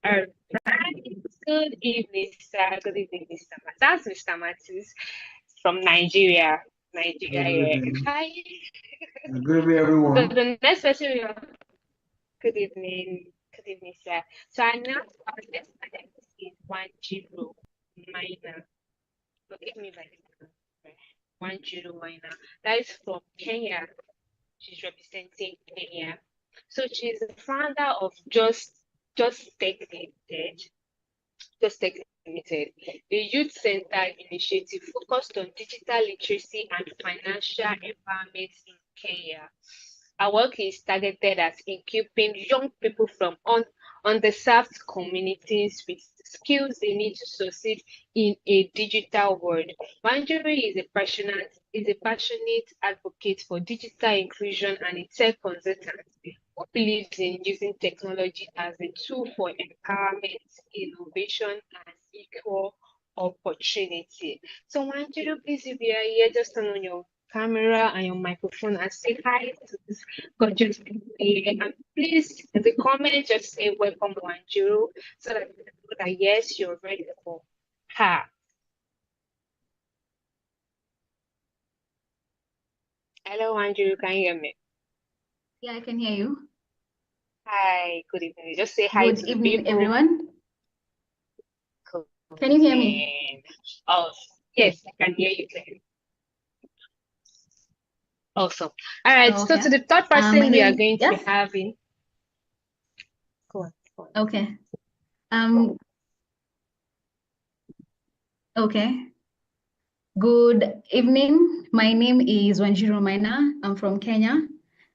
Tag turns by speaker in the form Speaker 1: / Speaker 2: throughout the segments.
Speaker 1: All right. Good evening, sir. Good evening, Mr. That's Mr. Matthews from Nigeria.
Speaker 2: Good
Speaker 1: Yeah.
Speaker 2: evening.
Speaker 1: Hi.
Speaker 2: Good evening,
Speaker 1: So
Speaker 2: everyone.
Speaker 1: the next person we have, good evening. Good evening, sir. So I now our next panel is one Jiro Minor. Forgive me by the one Jiro Minor. That is from Kenya. She's representing Kenya. So she's the founder of Just Tech Limited. Just Tech Limited, a youth-centered initiative focused on digital literacy and financial empowerment in Kenya. Our work is targeted at equipping young people from underserved communities with skills they need to succeed in a digital world. Manjuri is a passionate advocate for digital inclusion and a tech consultant who believes in using technology as a tool for empowerment, innovation, and equal opportunity. So, Manjuri, please, if you are here, just turn on your camera and your microphone and say hi to this gorgeous people here. And please, in the comment, just say welcome, Manjuru, so that we know that yes, you're ready for her. Hello, Manjuru, can you hear me?
Speaker 3: Yeah, I can hear you.
Speaker 1: Hi, good evening. Just say hi
Speaker 3: Good
Speaker 1: to the
Speaker 3: evening,
Speaker 1: people.
Speaker 3: everyone.
Speaker 1: Cool.
Speaker 3: Can you hear me?
Speaker 1: Oh, yes, I can hear you clearly. Awesome. All right, so
Speaker 3: Okay.
Speaker 1: to the third
Speaker 3: My
Speaker 1: person we are
Speaker 3: name,
Speaker 1: going to be
Speaker 3: yes?
Speaker 1: having. Go on.
Speaker 3: Okay. Okay. Good evening. My name is Wanjiru Maina. I'm from Kenya,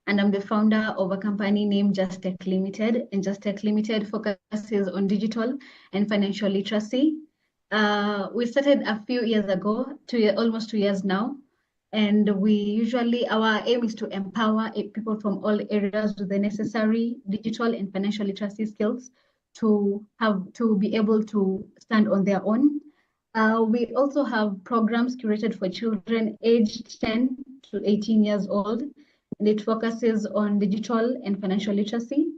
Speaker 3: and I'm the founder of a company named Just Tech Limited. And Just Tech Limited focuses on digital and financial literacy. We started a few years ago, almost 2 years now. And our aim is to empower people from all areas with the necessary digital and financial literacy skills to be able to stand on their own. We also have programs curated for children aged 10 to 18 years old, and it focuses on digital and financial literacy.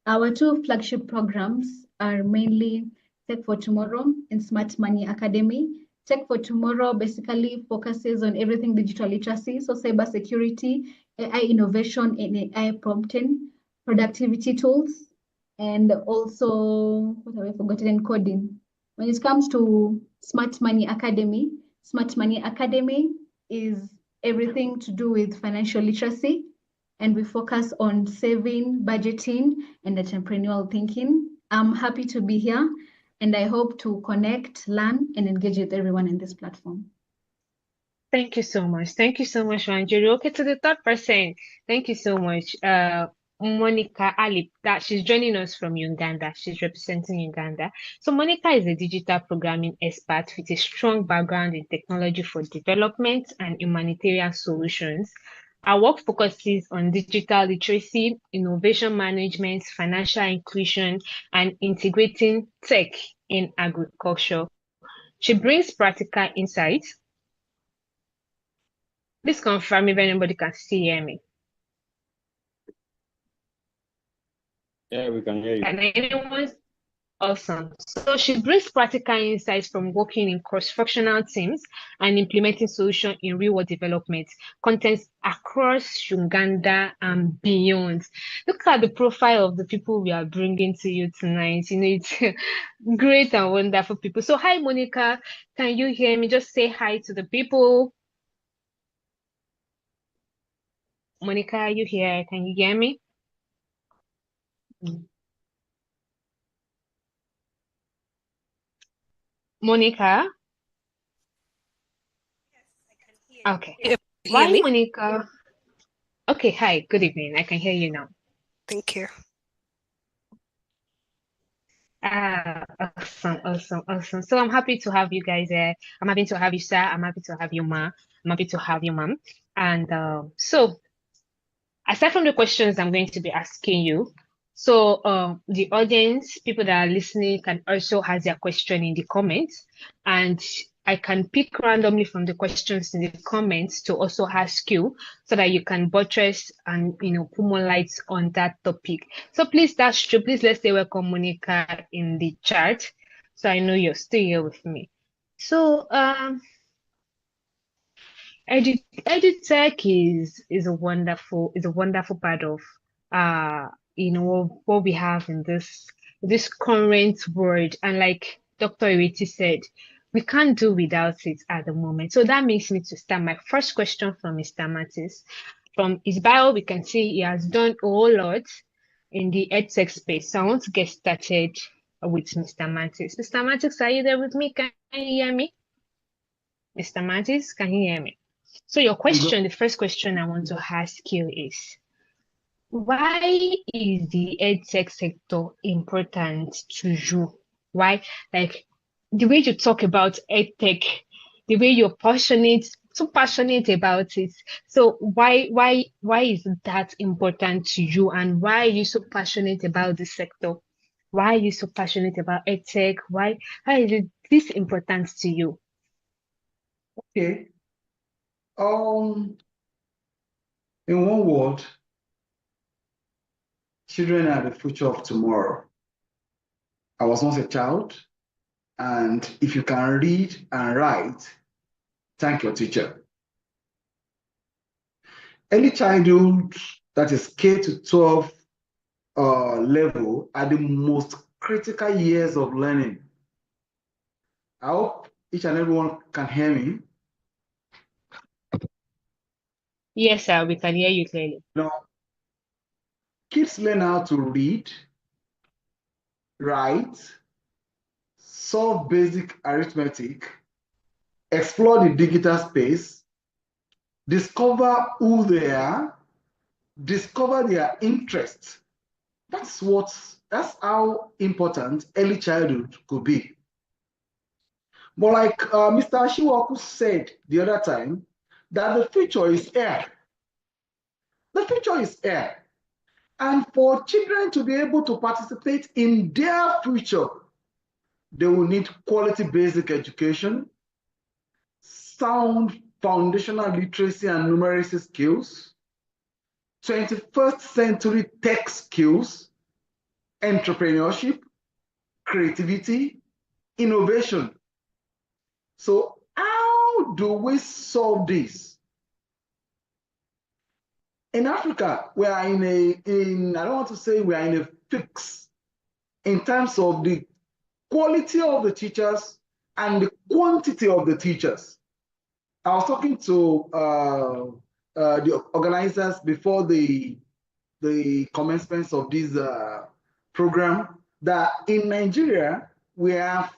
Speaker 3: Our two flagship programs are mainly Tech for Tomorrow and Smart Money Academy. Tech for Tomorrow basically focuses on everything digital literacy, so cybersecurity, AI innovation, and AI prompting, productivity tools, and also, what have I forgotten, coding. When it comes to Smart Money Academy is everything to do with financial literacy, and we focus on saving, budgeting, and entrepreneurial thinking. I'm happy to be here, and I hope to connect, learn, and engage with everyone in this platform.
Speaker 1: Thank you so much. Thank you so much, Wanjiru. Okay, to the third person. Thank you so much. Monica Alip, that she's joining us from Uganda. She's representing Uganda. So Monica is a digital programming expert with a strong background in technology for development and humanitarian solutions. Our work focuses on digital literacy, innovation management, financial inclusion, and integrating tech in agriculture. She brings practical insights. Please confirm if anybody can still hear me.
Speaker 4: Yeah, we can hear you.
Speaker 1: Can anyone? Awesome. So she brings practical insights from working in cross-functional teams and implementing solutions in real-world development contents across Uganda and beyond. Look at the profile of the people we are bringing to you tonight. You know, it's great and wonderful people. So hi, Monica. Can you hear me? Just say hi to the people. Monica, are you here? Can you hear me? Monica?
Speaker 5: Yes, I can hear you.
Speaker 1: Okay. Why, Monica? Okay, hi, good evening. I can hear you now.
Speaker 5: Thank you.
Speaker 1: Awesome. So I'm happy to have you guys here. I'm happy to have you, sir. I'm happy to have you, ma. I'm happy to have you, mom. And so aside from the questions I'm going to be asking you, so the audience, people that are listening, can also have their question in the comments. And I can pick randomly from the questions in the comments to also ask you so that you can buttress and put more lights on that topic. So please, that's true. Please let's say welcome Monica in the chat. So I know you're still here with me. So EdTech is a wonderful part of what we have in this current world, and like Dr. Iriti said, we can't do without it at the moment. So that makes me to start my first question from Mr. Mattis. From his bio, we can see he has done a whole lot in the EdTech space. So I want to get started with Mr. Mattis. Mr. Mattis, are you there with me? Can you hear me? Mr. Mattis, can you hear me? So your question, the first question I want to ask you is, why is the EdTech sector important to you? Why? Like the way you talk about EdTech, the way you're so passionate about it. So why is that important to you? And why are you so passionate about this sector? Why are you so passionate about EdTech? Why is it this important to you?
Speaker 2: Okay. In one word, children are the future of tomorrow. I was once a child, and if you can read and write, thank your teacher. Early childhood, that is K to 12 level, are the most critical years of learning. I hope each and everyone can hear me.
Speaker 1: Yes, sir, we can hear you clearly.
Speaker 2: Now, kids learn how to read, write, solve basic arithmetic, explore the digital space, discover who they are, discover their interests. That's how important early childhood could be. But like Mr. Ashiwaku said the other time, that the future is here. The future is here. And for children to be able to participate in their future, they will need quality basic education, sound foundational literacy and numeracy skills, 21st century tech skills, entrepreneurship, creativity, innovation. So how do we solve this? In Africa, we are I don't want to say we are in a fix in terms of the quality of the teachers and the quantity of the teachers. I was talking to the organizers before the commencement of this program that in Nigeria, we have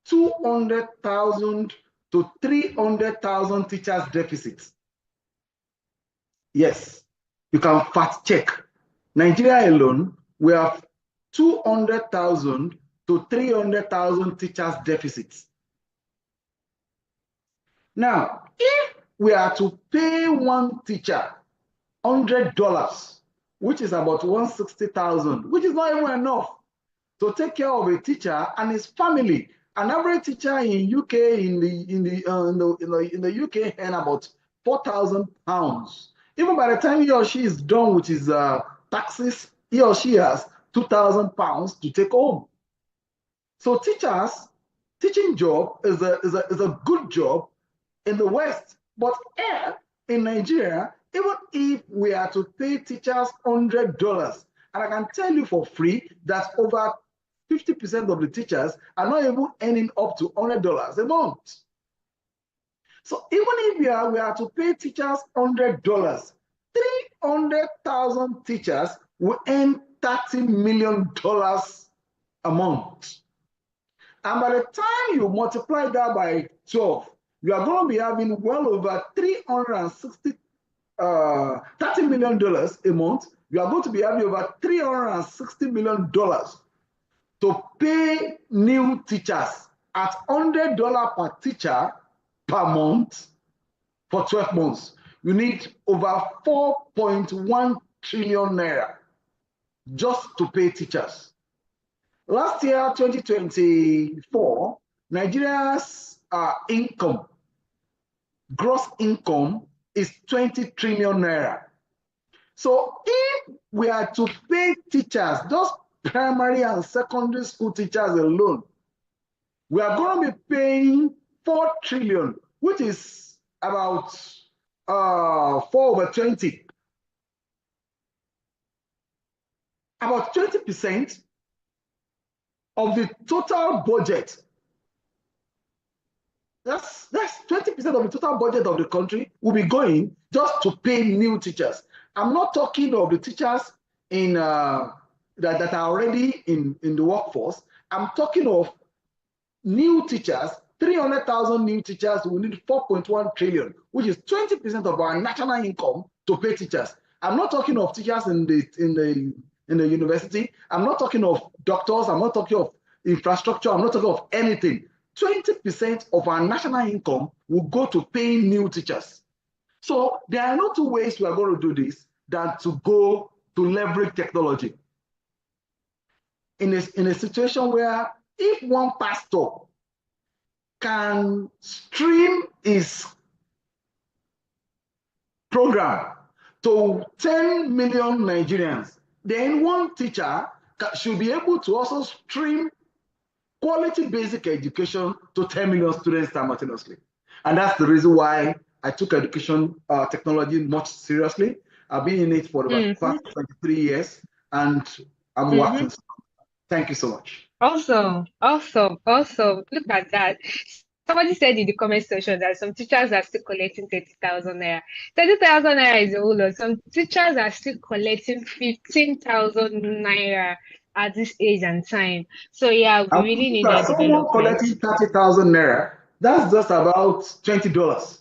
Speaker 2: 200,000 to 300,000 teachers deficit. Yes, you can fact check. Nigeria alone, we have 200,000 to 300,000 teachers deficits. Now, if we are to pay one teacher $100, which is about 160,000, which is not even enough to take care of a teacher and his family. An average teacher in UK in the UK earn about £4,000. Even by the time he or she is done with his taxes, he or she has £2,000 to take home. So teaching job is a good job in the West, but here in Nigeria, even if we are to pay teachers $100, and I can tell you for free that over 50% of the teachers are not even earning up to $100 a month. So even if we are to pay teachers $100, 300,000 teachers will earn $30 million a month. And by the time you multiply that by 12, you are going to be having well over $30 million a month. You are going to be having over $360 million to pay new teachers at $100 per teacher per month for 12 months. You need over 4.1 trillion naira just to pay teachers. Last year, 2024, Nigeria's income, gross income is 20 trillion naira. So if we are to pay teachers, those primary and secondary school teachers alone, we are going to be paying 4 trillion, which is about 4/20. About 20% of the total budget. That's 20% of the total budget of the country will be going just to pay new teachers. I'm not talking of the teachers in that are already in the workforce. I'm talking of new teachers, 300,000 new teachers. We need 4.1 trillion, which is 20% of our national income to pay teachers. I'm not talking of teachers in the university. I'm not talking of doctors. I'm not talking of infrastructure. I'm not talking of anything. 20% of our national income will go to paying new teachers. So there are no two ways we are going to do this than to go to leverage technology. In a situation where if one pastor can stream his program to 10 million Nigerians, then one teacher should be able to also stream quality basic education to 10 million students simultaneously. And that's the reason why I took education technology much seriously. I've been in it for the past 23 years, and I'm working. Thank you so much.
Speaker 1: Awesome, awesome, awesome. Look at that. Somebody said in the comment section that some teachers are still collecting 30,000 naira. 30,000 naira is a whole lot. Some teachers are still collecting 15,000 naira at this age and time. So yeah, we really need that
Speaker 2: someone
Speaker 1: development.
Speaker 2: collecting 30,000 naira, that's just about $20.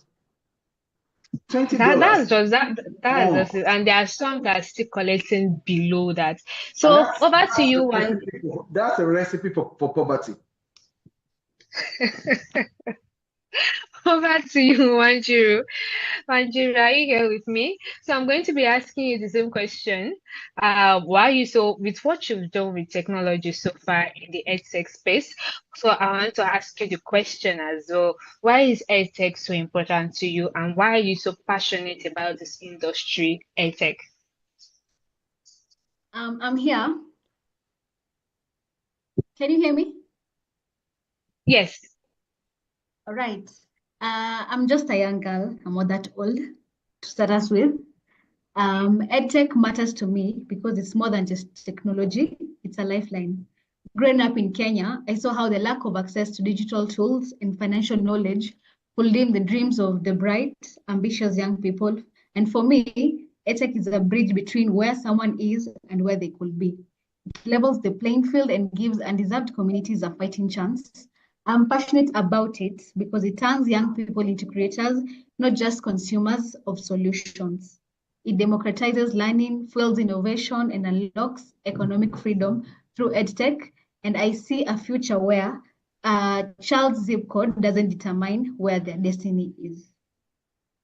Speaker 2: $20.
Speaker 1: That's just it. And there are some that are still collecting below that. So over to you, one.
Speaker 2: That's a recipe for poverty.
Speaker 1: Over to you, Wanjiru. Wanjiru, are you here with me? So I'm going to be asking you the same question. With what you've done with technology so far in the EdTech space, so I want to ask you the question as well. Why is EdTech so important to you, and why are you so passionate about this industry, EdTech?
Speaker 3: I'm here. Can you hear me?
Speaker 1: Yes.
Speaker 3: All right. I'm just a young girl. I'm not that old to start us with. EdTech matters to me because it's more than just technology. It's a lifeline. Growing up in Kenya, I saw how the lack of access to digital tools and financial knowledge will dim the dreams of the bright, ambitious young people. And for me, EdTech is a bridge between where someone is and where they could be. It levels the playing field and gives undeserved communities a fighting chance. I'm passionate about it because it turns young people into creators, not just consumers of solutions. It democratizes learning, fuels innovation, and unlocks economic freedom through EdTech. And I see a future where a child's zip code doesn't determine where their destiny is.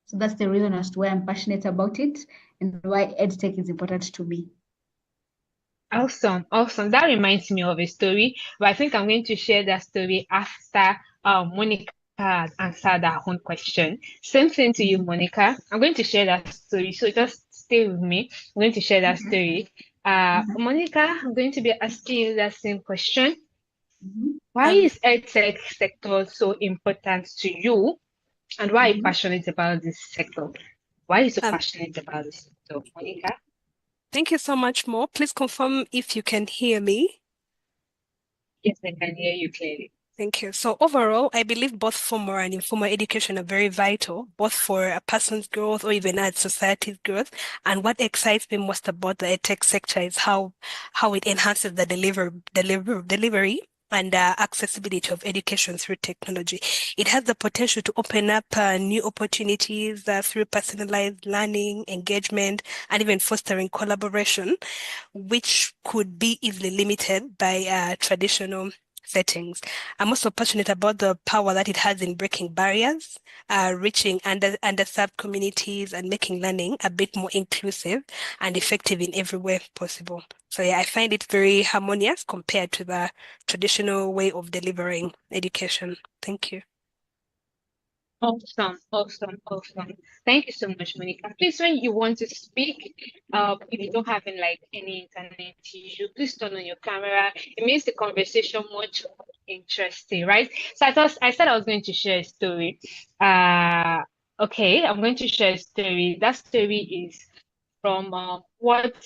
Speaker 3: So that's the reason as to why I'm passionate about it and why EdTech is important to me.
Speaker 1: Awesome, awesome. That reminds me of a story, but I think I'm going to share that story after Monica had answered her own question. Same thing to you, Monica. I'm going to share that story, so just stay with me. I'm going to share that story. Monica, I'm going to be asking you that same question. Why is EdTech sector so important to you, and why are you passionate about this sector? Why are you so passionate about this sector, Monica?
Speaker 5: Thank you so much, Mo. Please confirm if you can hear me.
Speaker 1: Yes, I can hear you clearly.
Speaker 5: Thank you. So overall, I believe both formal and informal education are very vital, both for a person's growth or even as society's growth. And what excites me most about the EdTech sector is how it enhances the delivery and accessibility of education through technology. It has the potential to open up new opportunities through personalized learning, engagement, and even fostering collaboration, which could be easily limited by traditional settings. I'm also passionate about the power that it has in breaking barriers, reaching underserved communities, and making learning a bit more inclusive and effective in every way possible. So yeah, I find it very harmonious compared to the traditional way of delivering education. Thank you.
Speaker 1: Awesome, awesome, awesome. Thank you so much, Monica. Please, when you want to speak, if you don't have any internet issue, please turn on your camera. It makes the conversation much more interesting, right? So I said I was going to share a story. Okay, I'm going to share a story. That story is from what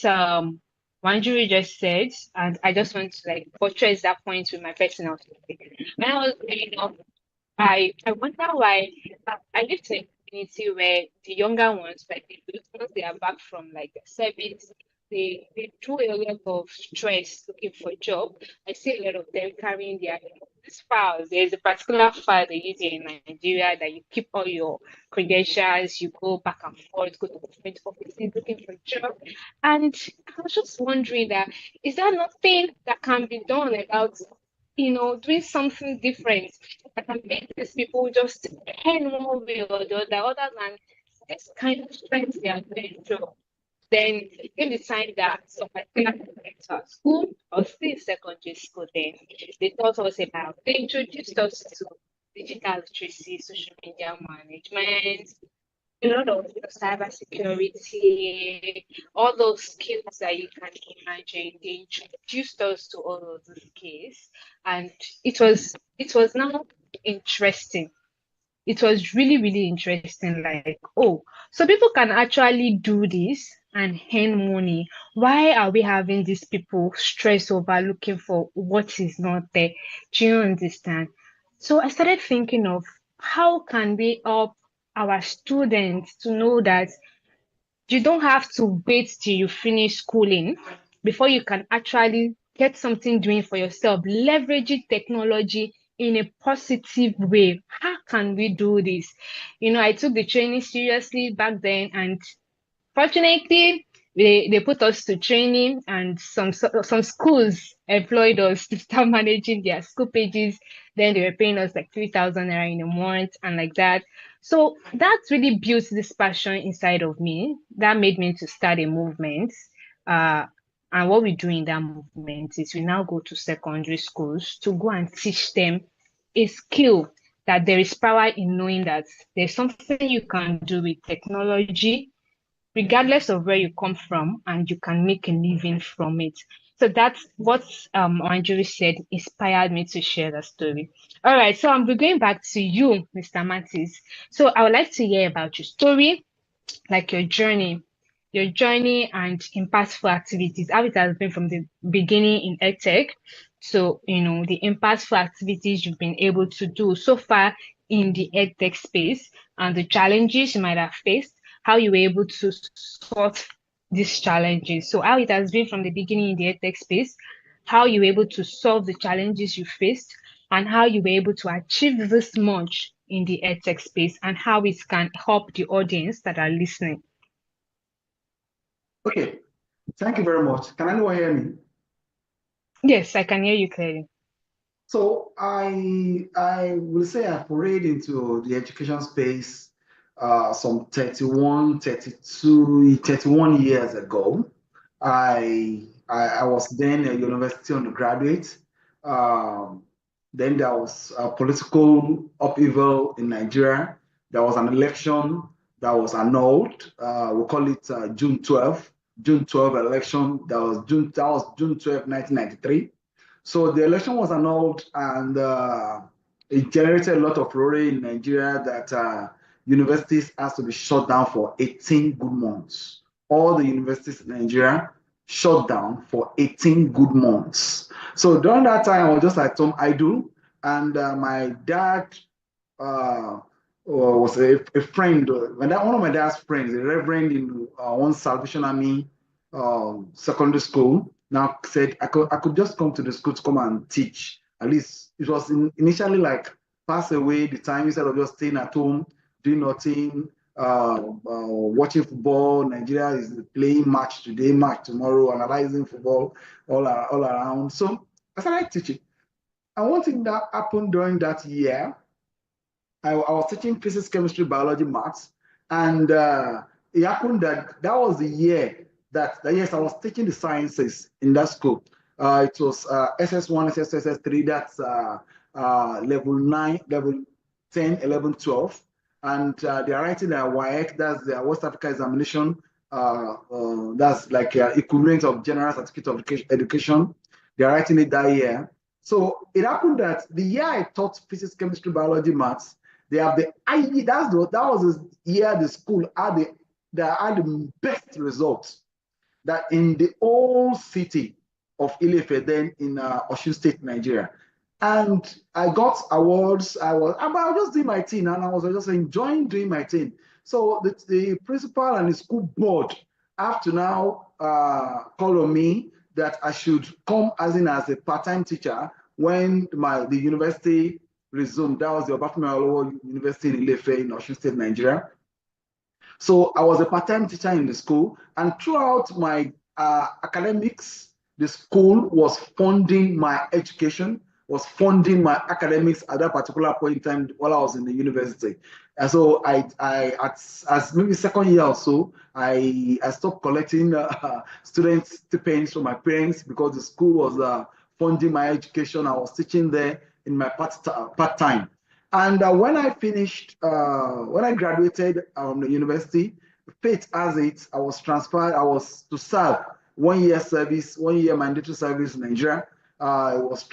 Speaker 1: Manjuri just said, and I just want to buttress that point with my personal story. When I was growing up, I wonder why I lived in a community where the younger ones, once they are back from service, they do a lot of stress looking for a job. I see a lot of them carrying their these files. There's a particular file they use here in Nigeria that you keep all your credentials, you go back and forth, go to different offices looking for a job. And I was just wondering that is there nothing that can be done about doing something different that can make these people just earn one way or the other than this kind of strength they are going through. Then in the time that some particular school or still in secondary school, then they taught us about, they introduced us to digital literacy, social media management, a lot of cyber security, all those skills that you can imagine. They introduced us to all of those skills, and it was now interesting. It was really, really interesting. Like, oh, so people can actually do this and earn money. Why are we having these people stress over looking for what is not there? Do you understand? So I started thinking of how can we help our students to know that you don't have to wait till you finish schooling before you can actually get something doing for yourself, leveraging technology in a positive way. How can we do this? I took the training seriously back then, and fortunately, they put us to training, and some schools employed us to start managing their school pages. Then they were paying us like 3,000 naira in a month and like that. So that really built this passion inside of me. That made me to start a movement. Uh, and what we do in that movement is we now go to secondary schools to go and teach them a skill, that there is power in knowing that there's something you can do with technology regardless of where you come from, and you can make a living from it. So that's what Anjali said inspired me to share the story. All right, so I'm going back to you, Mr. Mattis. So I would like to hear about your story, like your journey and impactful activities, how it has been from the beginning in EdTech. So, the impactful activities you've been able to do so far in the EdTech space and the challenges you might have faced, how you were able to sort these challenges. So, how it has been from the beginning in the EdTech space, how you were able to solve the challenges you faced, and how you were able to achieve this much in the EdTech space, and how it can help the audience that are listening.
Speaker 2: Okay, thank you very much. Can anyone hear me?
Speaker 5: Yes, I can hear you clearly.
Speaker 2: So I will say I forayed into the education space some 31 years ago. I was then a university undergraduate. Um, then there was a political upheaval in Nigeria. There was an election that was annulled. We call it June 12 election. That was June 12, 1993. So the election was annulled, and it generated a lot of furore in Nigeria that universities has to be shut down for 18 good months. All the universities in Nigeria shut down for 18 good months. So during that time, I was just at home idle, and my dad was a friend. One of my dad's friends, a reverend in one Salvation Army secondary school, now said I could just come to the school to come and teach. At least it was initially like pass away the time instead of just staying at home doing nothing, watching football. Nigeria is playing match today, match tomorrow, analyzing football all around. So I started teaching. And one thing that happened during that year, I was teaching physics, chemistry, biology, maths, and it happened that was the year that yes, I was teaching the sciences in that school. It was SS1, SS3, that's level 9, level 10, 11, 12. and they are writing their WAEC, that's their West Africa examination. That's like equivalent of General Certificate of Education. They are writing it that year. So it happened that the year I taught physics, chemistry, biology, maths, they have the IE. That was the year the school had the best results that in the whole city of Ile-Ife, then in Osun State, Nigeria. And I got awards. I was just doing my thing, and I was just enjoying doing my thing. So the principal and the school board have to now call on me that I should come as a part-time teacher when the university resumed. That was the Obafemi University in Ile-Ife in Osun State, Nigeria. So I was a part-time teacher in the school, and throughout my academics, the school was funding my education, was funding my academics at that particular point in time while I was in the university. And so as maybe second year or so, I stopped collecting student stipends from my parents because the school was funding my education. I was teaching there in my part-time. And when I finished, when I graduated from the university, fate has it, I was transferred, I was to serve 1 year service, 1 year mandatory service in Nigeria. I was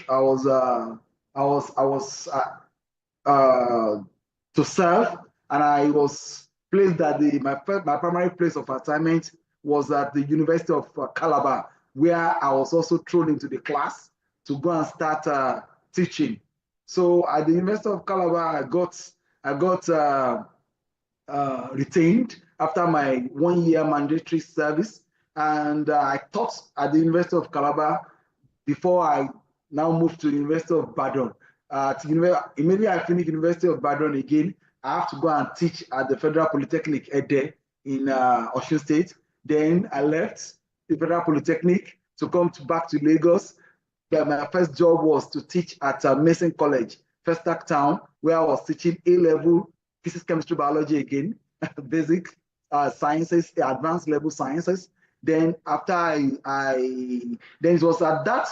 Speaker 2: to serve, and I was placed at my primary place of assignment was at the University of Calabar, where I was also thrown into the class to go and start teaching. So at the University of Calabar, I got retained after my 1 year mandatory service, and I taught at the University of Calabar before I now moved to the University of Badon. Immediately I finished University of Badon again, I have to go and teach at the Federal Polytechnic EdTech in Osun State. Then I left the Federal Polytechnic to come back to Lagos. My first job was to teach at Mason College, Festac Town, where I was teaching A-level physics, chemistry, biology again, basic sciences, advanced level sciences. Then after then it was at that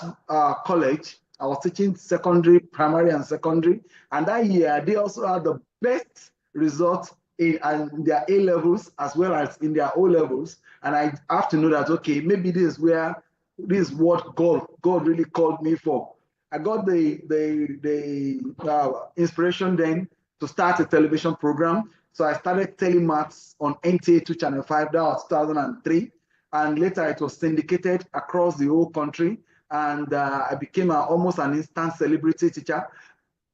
Speaker 2: college, I was teaching secondary, primary and secondary. And that year, they also had the best results in their A-levels as well as in their O-levels. And I have to know that, okay, maybe this is what God really called me for. I got the inspiration then to start a television program. So I started telemaths on NTA 2 Channel 5, that was 2003. And later it was syndicated across the whole country. And I became almost an instant celebrity teacher,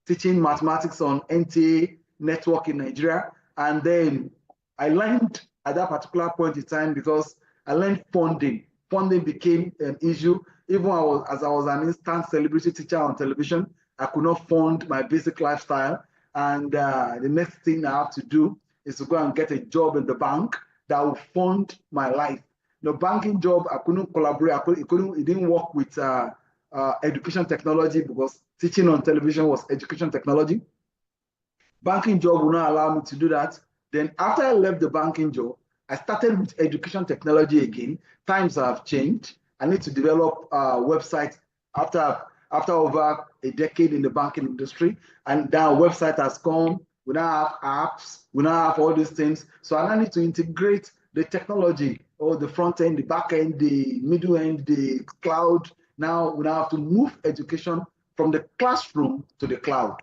Speaker 2: teaching mathematics on NTA network in Nigeria. And then I learned at that particular point in time, because I learned funding. Funding became an issue. Even as I was an instant celebrity teacher on television, I could not fund my basic lifestyle. And the next thing I have to do is to go and get a job in the bank that will fund my life. The banking job, I couldn't collaborate. It didn't work with education technology, because teaching on television was education technology. Banking job will not allow me to do that. Then after I left the banking job, I started with education technology again. Times have changed. I need to develop a website after over a decade in the banking industry. And now a website has come. We now have apps. We now have all these things. So I now need to integrate the technology, or the front end, the back end, the middle end, the cloud. Now we now have to move education from the classroom to the cloud.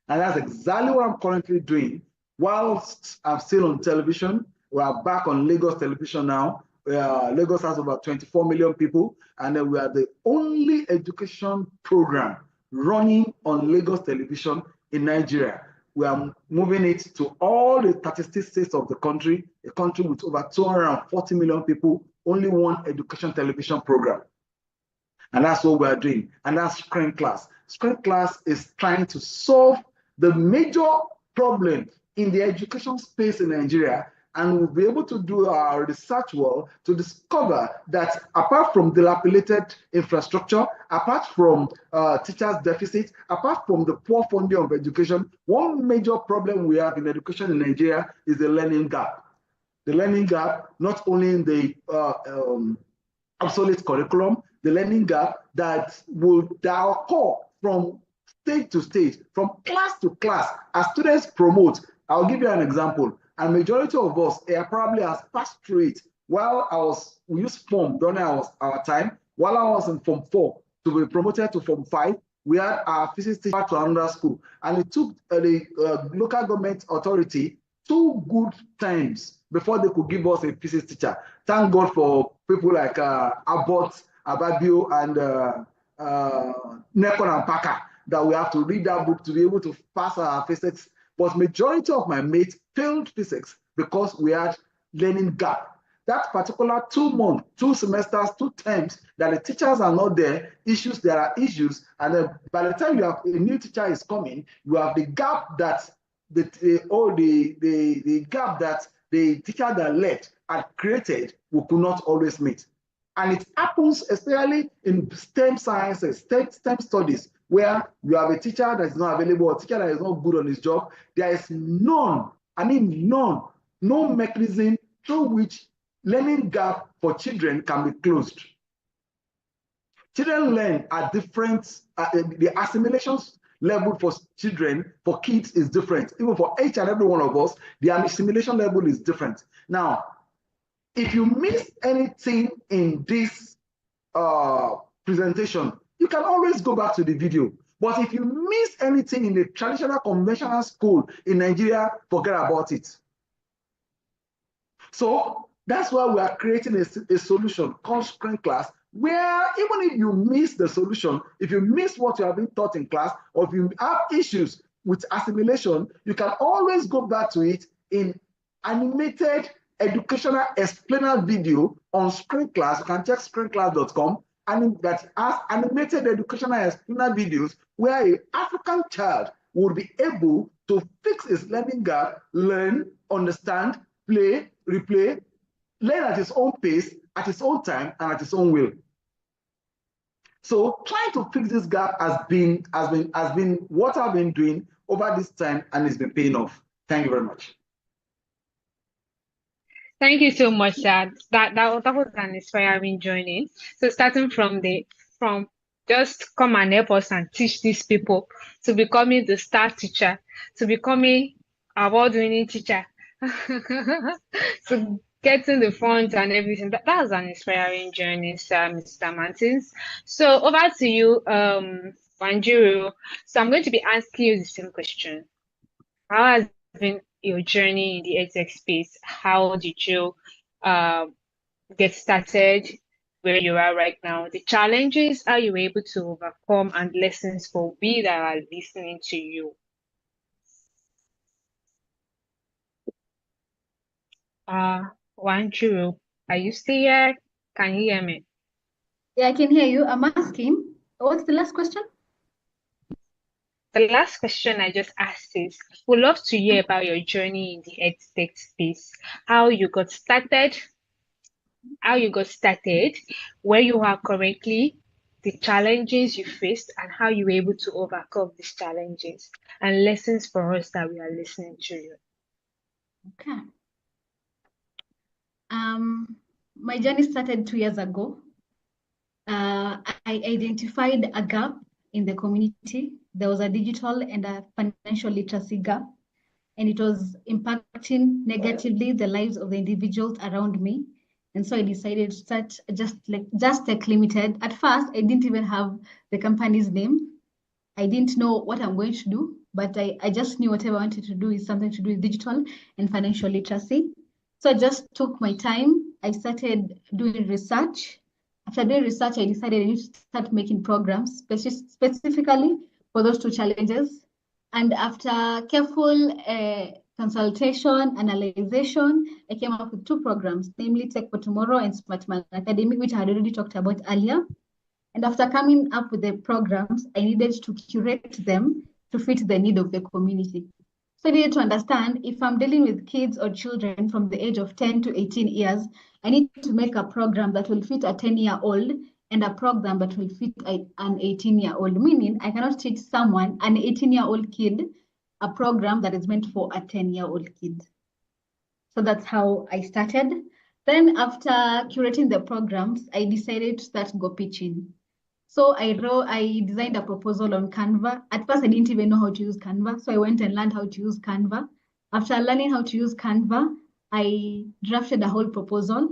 Speaker 2: And that's exactly what I'm currently doing. Whilst I'm still on television, we are back on Lagos television now. Lagos has over 24 million people, and we are the only education program running on Lagos television in Nigeria. We are moving it to all the 36 states of the country, a country with over 240 million people, only one education television program. And that's what we are doing. And that's Screen Class. Screen Class is trying to solve the major problem in the education space in Nigeria, and we'll be able to do our research well to discover that apart from dilapidated infrastructure, apart from teachers' deficit, apart from the poor funding of education, one major problem we have in education in Nigeria is the learning gap. The learning gap, not only in the obsolete curriculum, the learning gap that will occur from stage to stage, from class to class, as students promote. I'll give you an example. And majority of us probably has passed through it. We used form during our time. While I was in Form 4 to be promoted to Form 5, we had our physics teacher to another school. And it took the local government authority 2 good times before they could give us a physics teacher. Thank God for people like Abbott, Ababio, and Nekon and Parker, that we have to read that book to be able to pass our physics. But majority of my mates failed physics because we had learning gap. That particular 2 months, 2 semesters, 2 terms that the teachers are not there, there are issues, and then by the time you have a new teacher is coming, you have the gap that the gap that the teacher that left had created, we could not always meet. And it happens especially in STEM sciences, STEM studies, where you have a teacher that is not available, a teacher that is not good on his job. There is no mechanism through which learning gap for children can be closed. Children learn at different, the assimilation level for children, for kids is different. Even for each and every one of us, the assimilation level is different. Now, if you miss anything in this presentation, you can always go back to the video. But if you miss anything in the traditional conventional school in Nigeria, forget about it. So that's why we are creating a solution called Screen Class, where even if you miss the solution, if you miss what you have been taught in class, or if you have issues with assimilation, you can always go back to it in animated educational explainer video on Screen Class. You can check screenclass.com, and that has animated educational explainer videos where an African child will be able to fix his learning gap, learn, understand, play, replay, learn at his own pace, at his own time, and at his own will. So trying to fix this gap has been what I've been doing over this time, and it's been paying off. Thank you very much.
Speaker 1: Thank you so much, Dad. That was an inspiring journey. So starting from just come and help us and teach these people, to becoming the star teacher, to becoming award-winning teacher, to getting the front and everything. That was an inspiring journey, sir, Mr. Martins. So over to you, Wanjiru. So I'm going to be asking you the same question. How has been your journey in the EdTech space? How did you get started where you are right now? The challenges, how you were able to overcome, and lessons for we that are listening to you. Wanjiru, are you still here? Can you hear me?
Speaker 3: Yeah, I can hear you. I'm asking, what's the last question?
Speaker 1: The last question I just asked is, we'd love to hear about your journey in the EdTech space, how you got started, where you are currently, the challenges you faced, and how you were able to overcome these challenges, and lessons for us that we are listening to you.
Speaker 3: Okay. My journey started 2 years ago. I identified a gap in the community. There was a digital and a financial literacy gap, and it was impacting negatively the lives of the individuals around me. And so I decided to start JustTech Limited. At first, I didn't even have the company's name. I didn't know what I'm going to do, but I just knew whatever I wanted to do is something to do with digital and financial literacy. So I just took my time. I started doing research. After doing research, I decided I need to start making programs specifically for those 2 challenges. And after careful consultation, analyzation, I came up with 2 programs, namely Tech for Tomorrow and Smart Man Academy, which I had already talked about earlier. And after coming up with the programs, I needed to curate them to fit the need of the community. So I needed to understand, if I'm dealing with kids or children from the age of 10 to 18 years, I need to make a program that will fit a 10-year-old and a program that will fit an 18-year-old, meaning I cannot teach someone, an 18-year-old kid, a program that is meant for a 10-year-old kid. So that's how I started. Then after curating the programs, I decided to start go pitching. So I designed a proposal on Canva. At first, I didn't even know how to use Canva. So I went and learned how to use Canva. After learning how to use Canva, I drafted a whole proposal,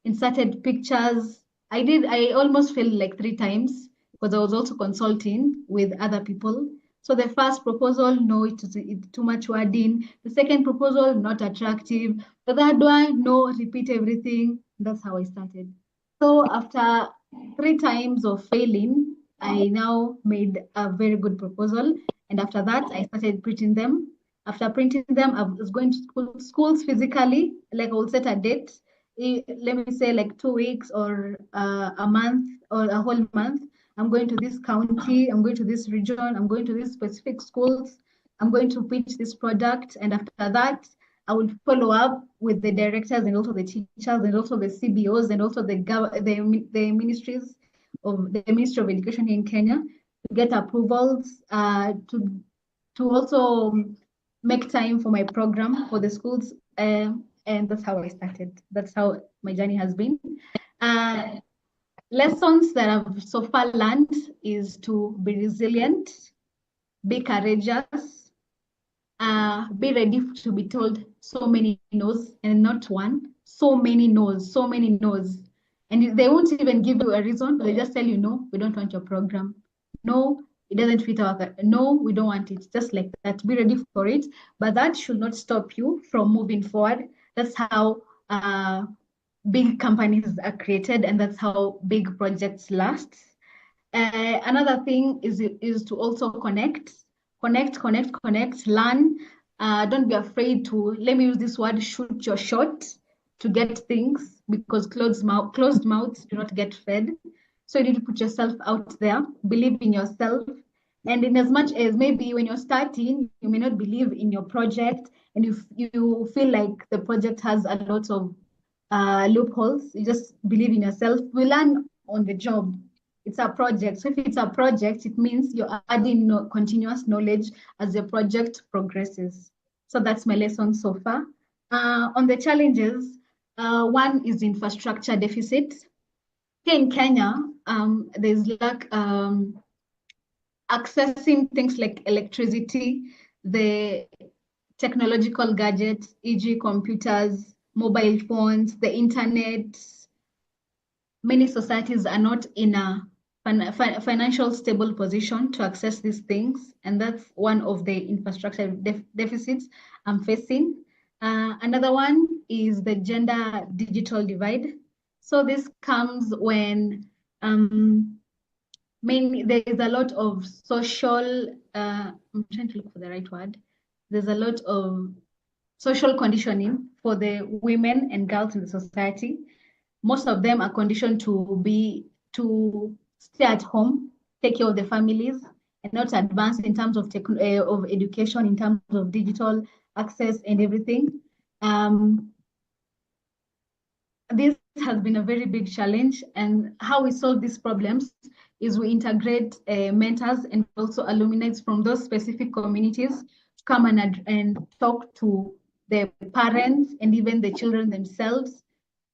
Speaker 3: inserted pictures. I almost failed like 3 times because I was also consulting with other people. So the first proposal, no, it's too much wording. The second proposal, not attractive. The third one, no, repeat everything. That's how I started. So after 3 times of failing, I now made a very good proposal. And after that, I started printing them. After printing them, I was going to schools physically, like I will set a date, let me say like 2 weeks or a month or a whole month. I'm going to this county, I'm going to this region, I'm going to these specific schools, I'm going to pitch this product. And after that, I will follow up with the directors and also the teachers and also the CBOs and also the ministries of the Ministry of Education in Kenya to get approvals to also make time for my program for the schools. And that's how I started. That's how my journey has been. Lessons that I've so far learned is to be resilient, be courageous, be ready to be told so many no's and not one, so many no's, so many no's. And they won't even give you a reason, but they just tell you, no, we don't want your program. No, it doesn't fit our, no, we don't want it. Just like that, be ready for it. But that should not stop you from moving forward. That's how big companies are created, and that's how big projects last. Another thing is to also connect, learn. Don't be afraid to, let me use this word, shoot your shot to get things, because closed mouths do not get fed. So you need to put yourself out there, believe in yourself. And in as much as maybe when you're starting, you may not believe in your project, and if you feel like the project has a lot of loopholes, you just believe in yourself. We learn on the job. It's a project. So if it's a project, it means you're adding continuous knowledge as the project progresses. So that's my lesson so far. On the challenges, one is infrastructure deficit. Here in Kenya, there's lack accessing things like electricity, the technological gadgets, e.g. computers, mobile phones, the internet. Many societies are not in a financial stable position to access these things, and that's one of the infrastructure deficits I'm facing. Another one is the gender digital divide. So this comes when there is a lot of social, I'm trying to look for the right word. There's a lot of social conditioning for the women and girls in the society. Most of them are conditioned to stay at home, take care of the families, and not advance in terms of education, in terms of digital access and everything. This has been a very big challenge, and how we solve these problems is we integrate mentors and also alumni from those specific communities to come and talk to the parents and even the children themselves,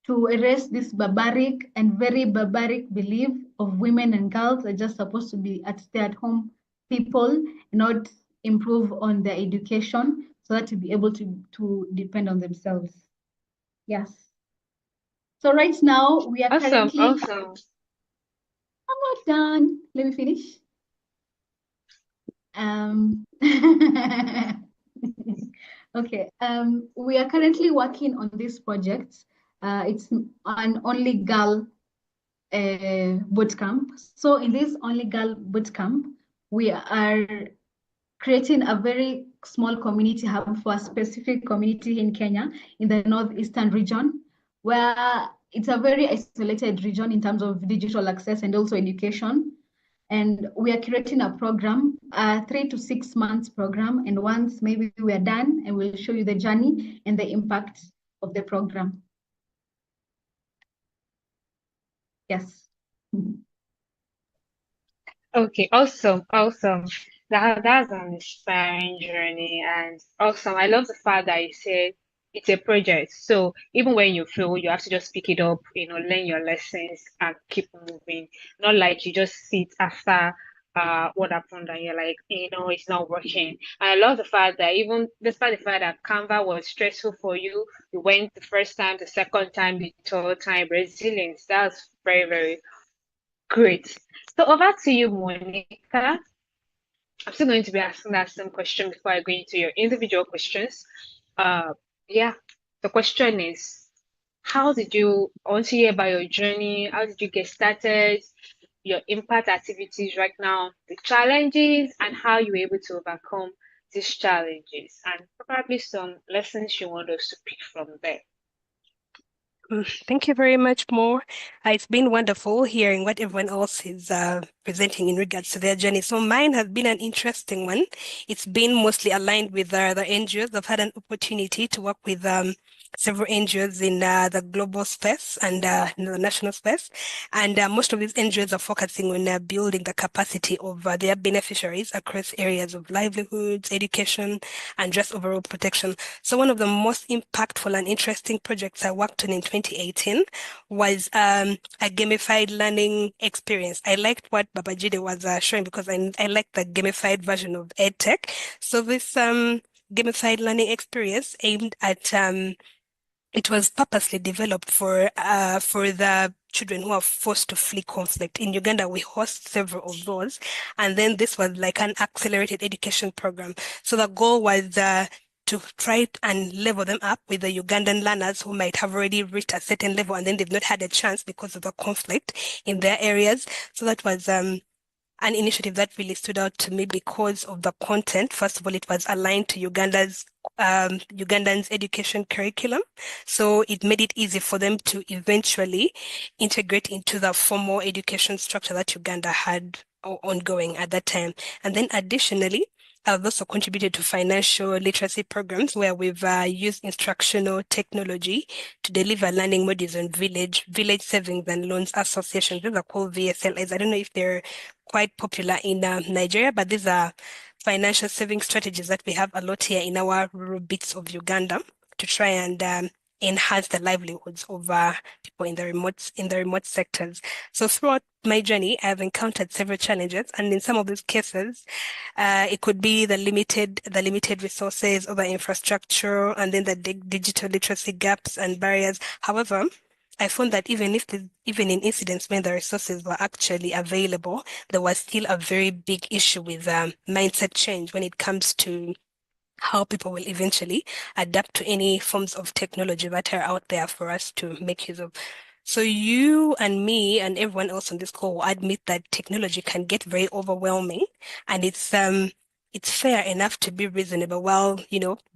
Speaker 3: to erase this barbaric and very barbaric belief of women and girls are just supposed to be stay-at-home people, not improve on their education so that to be able to depend on themselves. Yes. So right now we are currently.
Speaker 1: Awesome.
Speaker 3: I'm not done. Let me finish. Okay. We are currently working on this project. It's an only girl bootcamp. So in this only girl bootcamp, we are creating a very small community hub for a specific community in Kenya, in the northeastern region, where it's a very isolated region in terms of digital access and also education. And we are creating a program, a 3 to 6 months program. And once maybe we are done, and we'll show you the journey and the impact of the program. Yes.
Speaker 1: Okay, awesome. That's an inspiring journey, and awesome. I love the fact that you said it's a project. So even when you fail, you have to just pick it up, learn your lessons and keep moving. Not like you just sit after what happened and you're like, it's not working. And I love the fact that even despite the fact that Canva was stressful for you, you went the first time, the second time, the third time, resilience. That's very, very great. So over to you, Monica. I'm still going to be asking that same question before I go into your individual questions. Yeah, the question is, how did you, I want to hear about your journey, how did you get started, your impact activities right now, the challenges, and how you were able to overcome these challenges, and probably some lessons you want us to pick from there.
Speaker 5: Thank you very much, Mo. It's been wonderful hearing what everyone else is presenting in regards to their journey. So mine has been an interesting one. It's been mostly aligned with the NGOs. I've had an opportunity to work with several NGOs in the global space and in the national space. And most of these NGOs are focusing on building the capacity of their beneficiaries across areas of livelihoods, education, and just overall protection. So one of the most impactful and interesting projects I worked on in 2018 was a gamified learning experience. I liked what Babajide was showing because I liked the gamified version of EdTech. So this gamified learning experience aimed at it was purposely developed for the children who are forced to flee conflict. In Uganda, we host several of those, and then this was like an accelerated education program. So the goal was to try and level them up with the Ugandan learners who might have already reached a certain level and then they've not had a chance because of the conflict in their areas. So that was an initiative that really stood out to me because of the content. First of all, it was aligned to Ugandans' education curriculum. So it made it easy for them to eventually integrate into the formal education structure that Uganda had ongoing at that time. And then additionally, I've also contributed to financial literacy programs where we've used instructional technology to deliver learning modules on village savings and loans associations. These are called VSLAs. I don't know if they're quite popular in Nigeria, but these are financial saving strategies that we have a lot here in our rural bits of Uganda to try and enhance the livelihoods of people in the remote sectors. So throughout my journey, I've encountered several challenges, and in some of these cases, it could be the limited resources or the infrastructure, and then the digital literacy gaps and barriers. However, I found that even in incidents when the resources were actually available, there was still a very big issue with mindset change when it comes to how people will eventually adapt to any forms of technology that are out there for us to make use of. So you and me and everyone else on this call will admit that technology can get very overwhelming, and it's fair enough to be reasonable while,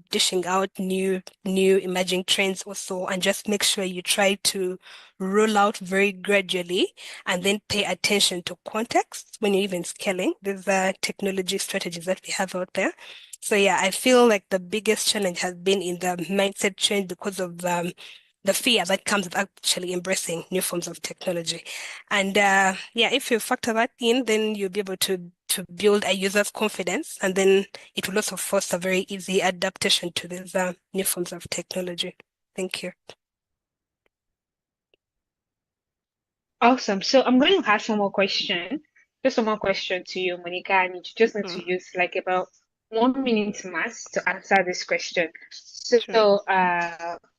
Speaker 5: dishing out new emerging trends also, and just make sure you try to roll out very gradually and then pay attention to context when you're even scaling. There's technology strategies that we have out there. So yeah, I feel like the biggest challenge has been in the mindset change because of the fear that comes with actually embracing new forms of technology. And yeah, if you factor that in, then you'll be able to build a user's confidence, and then it will also foster very easy adaptation to these new forms of technology. Thank you.
Speaker 1: Awesome. So I'm going to ask some more question. Just one more question to you, Monica, and you just need to use like about 1 minute max to answer this question. So
Speaker 5: Sure.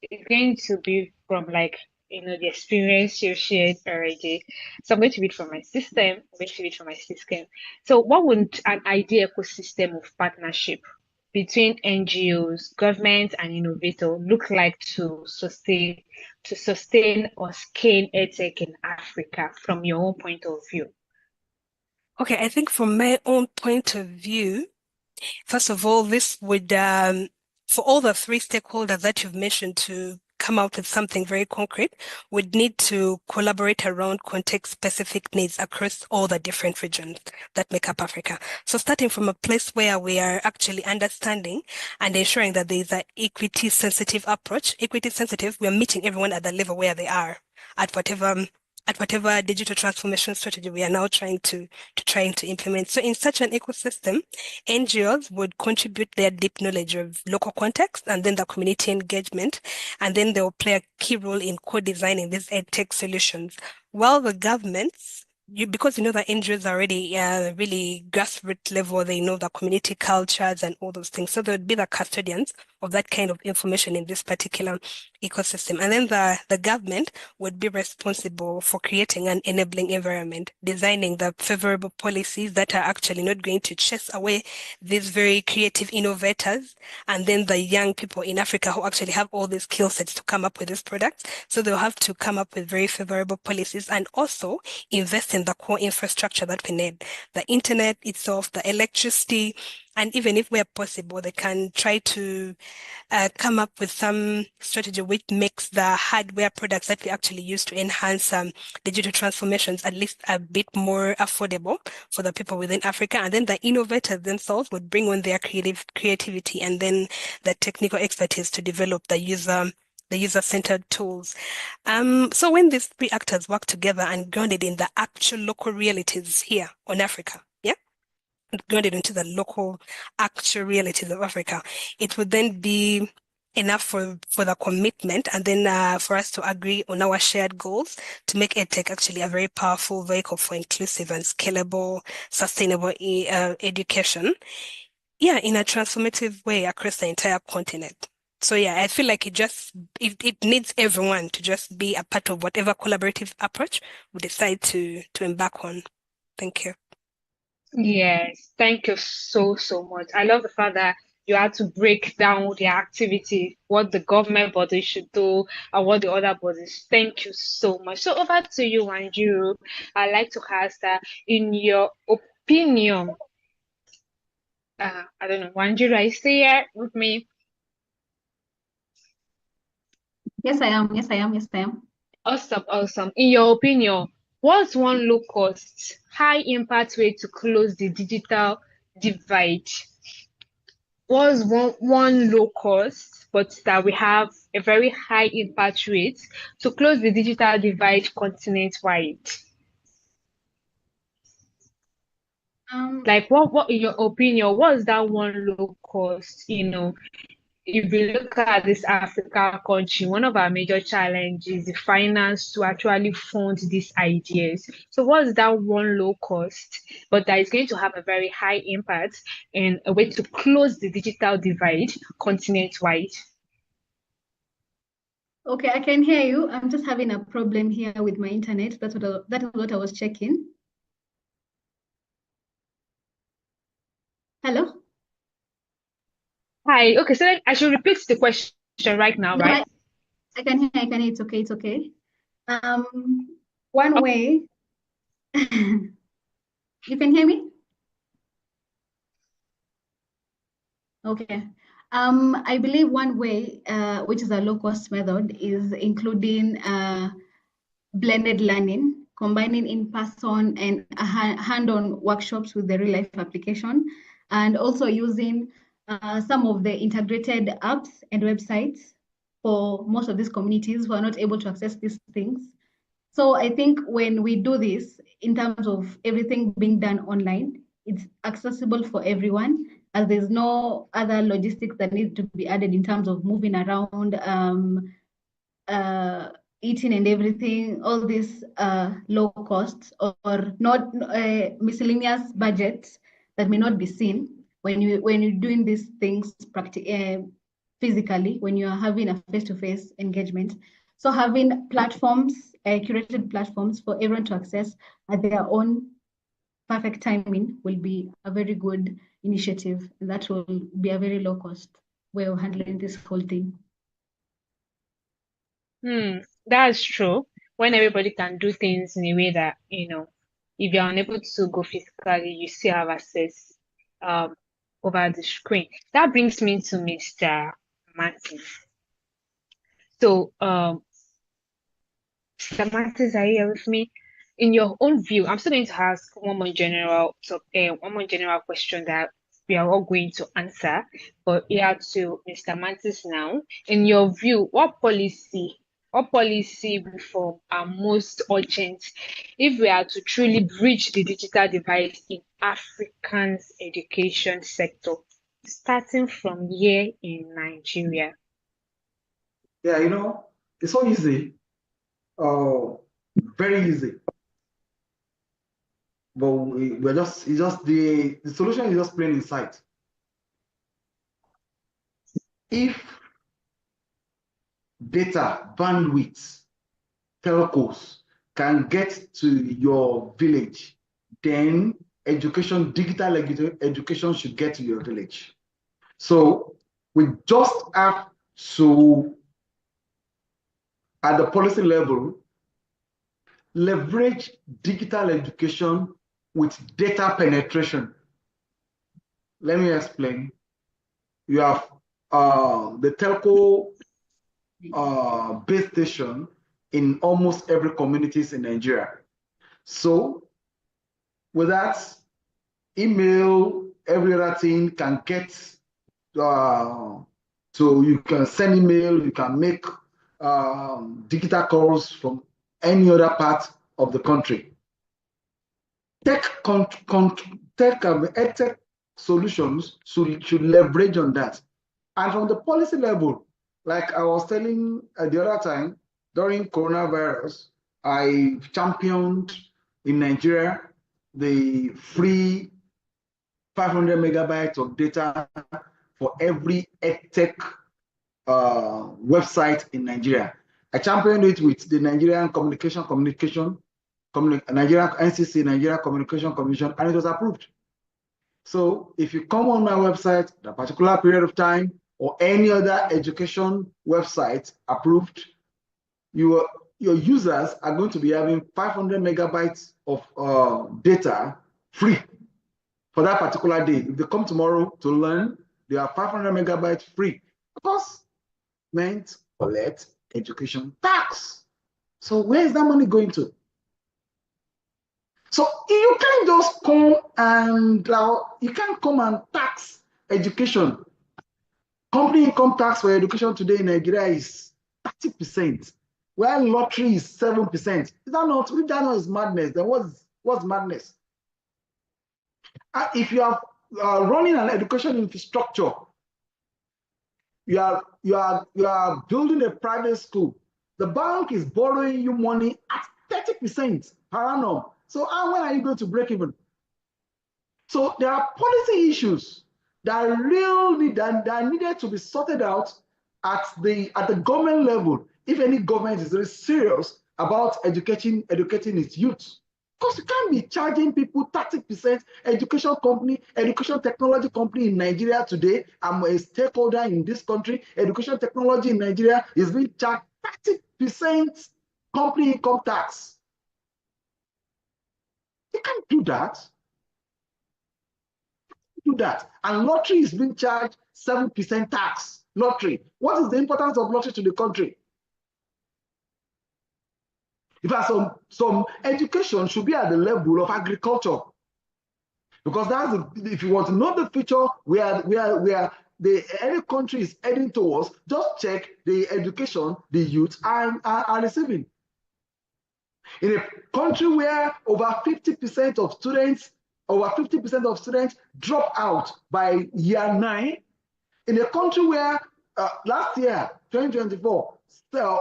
Speaker 1: it's going to be from like the experience you shared already. So I'm going to read from my system. I'm going to read from my system. So what would an ideal ecosystem of partnership between NGOs, government, and innovator look like to sustain or scale EdTech in Africa from your own point of view?
Speaker 5: Okay, I think from my own point of view, first of all, this would, for all the three stakeholders that you've mentioned to come out with something very concrete, would need to collaborate around context-specific needs across all the different regions that make up Africa. So starting from a place where we are actually understanding and ensuring that there is an equity-sensitive approach. Equity-sensitive, we are meeting everyone at the level where they are, at whatever at whatever digital transformation strategy we are now trying to implement. So in such an ecosystem, NGOs would contribute their deep knowledge of local context and then the community engagement, and then they will play a key role in co-designing these EdTech solutions. While the governments, because you know that NGOs are already really grassroots level, they know the community cultures and all those things. So they would be the custodians of that kind of information in this particular ecosystem. And then the government would be responsible for creating an enabling environment, designing the favorable policies that are actually not going to chase away these very creative innovators and then the young people in Africa who actually have all these skill sets to come up with these products. So they'll have to come up with very favorable policies and also invest in the core infrastructure that we need, the internet itself, the electricity, and even if where possible, they can try to come up with some strategy which makes the hardware products that we actually use to enhance digital transformations at least a bit more affordable for the people within Africa. And then the innovators themselves would bring on their creativity and then the technical expertise to develop the user-centered tools. So when these three actors work together and grounded in the actual local realities here on Africa, yeah, grounded into the local actual realities of Africa, it would then be enough for the commitment and then for us to agree on our shared goals to make EdTech actually a very powerful vehicle for inclusive and scalable, sustainable education. Yeah, in a transformative way across the entire continent. So yeah, I feel like it needs everyone to just be a part of whatever collaborative approach we decide to embark on. Thank you.
Speaker 1: Yes, thank you so, so much. I love the fact that you had to break down the activity, what the government body should do, and what the other bodies. Thank you so much. So over to you, Wanjiru. I'd like to ask that in your opinion, I don't know, Wanjiru, are you still here with me?
Speaker 3: Yes, I am. Yes, I am. Yes, I am.
Speaker 1: Awesome, awesome. In your opinion, what's one low cost, high impact way to close the digital divide? Was one low cost, but that we have a very high impact rate to close the digital divide continent-wide? Like what in your opinion, what's that one low cost? If you look at this African country, one of our major challenges is the finance to actually fund these ideas. So what's that one low cost, but that is going to have a very high impact and a way to close the digital divide continent-wide?
Speaker 3: Okay, I can hear you. I'm just having a problem here with my internet. That is what I was checking. Hello?
Speaker 1: Hi. Okay, so I should repeat the question right now,
Speaker 3: No,
Speaker 1: right?
Speaker 3: I can hear. It's okay. It's okay. One way. You can hear me? Okay. I believe one way, which is a low-cost method, is including blended learning, combining in-person and hand-on workshops with the real-life application, and also using some of the integrated apps and websites for most of these communities who are not able to access these things. So I think when we do this, in terms of everything being done online, it's accessible for everyone, as there's no other logistics that need to be added in terms of moving around, eating and everything, all these low costs or not miscellaneous budgets that may not be seen when you're doing these things physically, when you are having a face-to-face engagement. So having platforms, curated platforms for everyone to access at their own perfect timing will be a very good initiative, and that will be a very low cost way of handling this whole thing.
Speaker 1: That's true. When everybody can do things in a way that, if you're unable to go physically, you still have access over the screen. That brings me to Mr. Martin. So, Mr. Martins, are you here with me? In your own view, I'm still going to ask one more general question that we are all going to answer. But here to Mr. Martins now. In your view, what policy or policy reform are most urgent if we are to truly bridge the digital divide in Africans' education sector, starting from here in Nigeria?
Speaker 2: Yeah, it's so easy, very easy. But it's just the solution is just plain in sight. If data, bandwidth, telcos can get to your village, then digital education should get to your village. So we just have to, at the policy level, leverage digital education with data penetration. Let me explain. You have the telco base station in almost every communities in Nigeria. So with that, email, every other thing can get, so you can send email, you can make digital calls from any other part of the country. EdTech solutions should leverage on that. And from the policy level, like I was telling the other time, during coronavirus, I championed in Nigeria the free 500 megabytes of data for every EdTech website in Nigeria. I championed it with the Nigerian Nigerian NCC, Nigeria Communication Commission, and it was approved. So if you come on my website at a particular period of time or any other education website approved, your users are going to be having 500 megabytes of data free for that particular day. If they come tomorrow to learn, they are 500 megabytes free. Because meant collect education tax. So where is that money going to? So you can't just come and tax education. Company income tax for education today in Nigeria is 30%, while lottery is 7%. Is that not? If that not is madness, then what's madness? If you are running an education infrastructure, you are building a private school. The bank is borrowing you money at 30% per annum. So when are you going to break even? So there are policy issues that that needed to be sorted out at the government level. If any government is really serious about educating its youth, because you can't be charging people 30%. Education technology company in Nigeria today, I'm a stakeholder in this country. Education technology in Nigeria is being charged 30% company income tax. You can't do that. And lottery is being charged 7% tax. Lottery. What is the importance of lottery to the country? In fact, some education should be at the level of agriculture, because if you want to know the future where any country is heading towards, just check the education the youth are receiving. In a country where over 50% of students drop out by year 9, in a country where last year, 2024,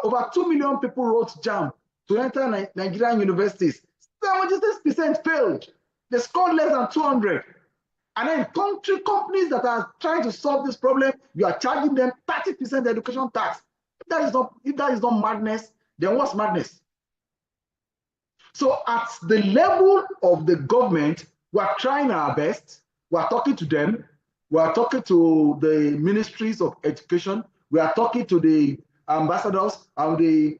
Speaker 2: over 2 million people wrote JAMB to enter Nigerian universities, 76% failed. They scored less than 200. And then companies that are trying to solve this problem, you are charging them 30% education tax. If that is not madness, then what's madness? So at the level of the government, we are trying our best. We are talking to them. We are talking to the ministries of education. We are talking to the ambassadors and the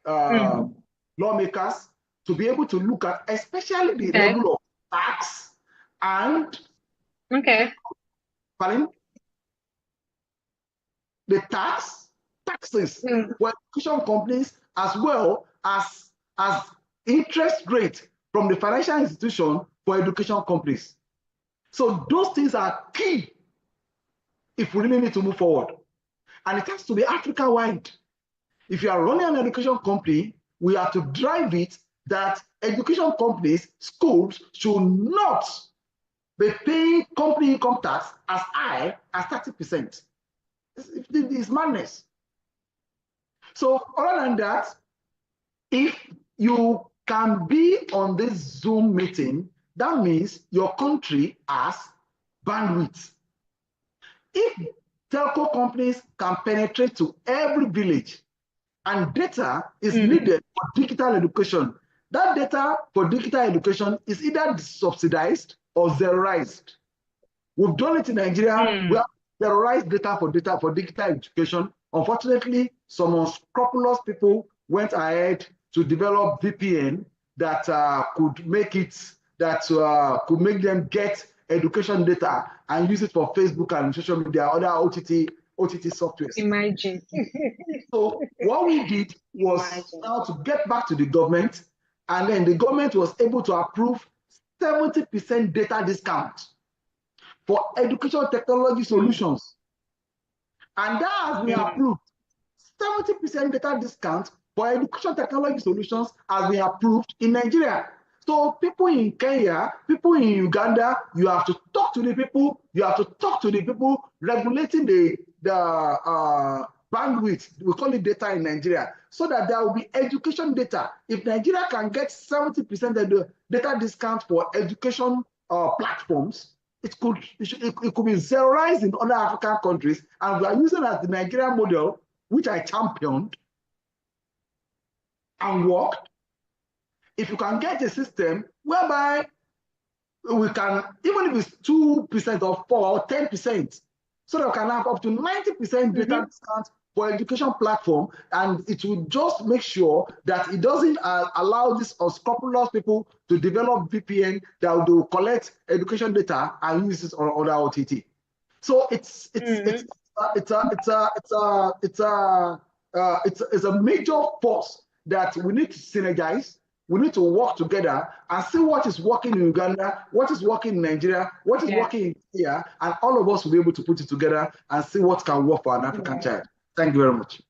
Speaker 2: lawmakers to be able to look at especially the level of tax and the taxes for education companies, as well as interest rate from the financial institution for education companies. So those things are key if we really need to move forward. And it has to be Africa-wide. If you are running an education company, we have to drive it that education companies, schools should not be paying company income tax as high as 30%. It's madness. So other than that, if you can be on this Zoom meeting, that means your country has bandwidth. If telco companies can penetrate to every village and data is needed for digital education, that data for digital education is either subsidized or zeroized. We've done it in Nigeria. We have zeroized data for digital education. Unfortunately, some unscrupulous people went ahead to develop VPN that could make them get education data and use it for Facebook and social media, other OTT softwares.
Speaker 1: Imagine.
Speaker 2: So what we did was now to get back to the government, and then the government was able to approve 70% data discount for education technology solutions. And that has been approved. 70% data discount for education technology solutions has been approved in Nigeria. So people in Kenya, people in Uganda, you have to talk to the people, regulating the bandwidth, we call it data in Nigeria, so that there will be education data. If Nigeria can get 70% of the data discount for education platforms, it could be zeroized in other African countries, and we are using as the Nigerian model, which I championed and worked. If you can get a system whereby we can, even if it's 2% or 4% or 10%, so that we can have up to 90% data discount for education platform, and it will just make sure that it doesn't allow these unscrupulous people to develop VPN that will collect education data and use it on other OTT. So it's a major force that we need to synergize. We need to work together and see what is working in Uganda, what is working in Nigeria, what is working in here, and all of us will be able to put it together and see what can work for an African child. Thank you very much.